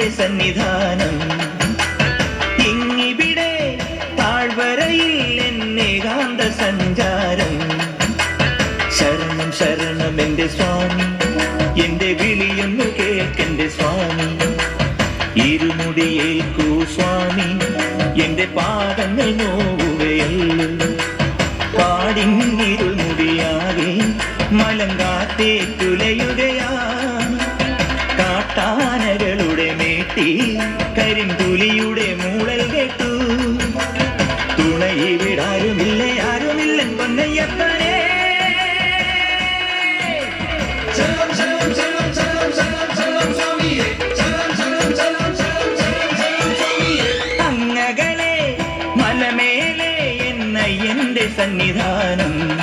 എന്റെ സന്നിധാനം. ഇങ്ങിവിടെ താഴ്വരയിൽ എന്നേകാന്ത സഞ്ചാരം. ശരണം ശരണം എന്റെ സ്വാമി, എന്റെ വിളിയൊന്നു കേൾക്കെന്റെ സ്വാമി. ഇരുമുടിയേൽക്കൂ സ്വാമി, എന്റെ പാദങ്ങൾ നോവുകയല്ലോ. പാടിന്നിരുമുടിയാകെ മലങ്കാറ്റേ തുലയുകയാ. കാട്ടാനകളുടെ മേട്ടി കരിമ്പുലിയുടെ മൂളൽ കേട്ടു. തുണയിവിടാരുമില്ല ആരുമില്ല പൊന്നയ്യപ്പനേ. അങ്ങകളെ മലമേലെ എന്ന എന്റെ സന്നിധാനം.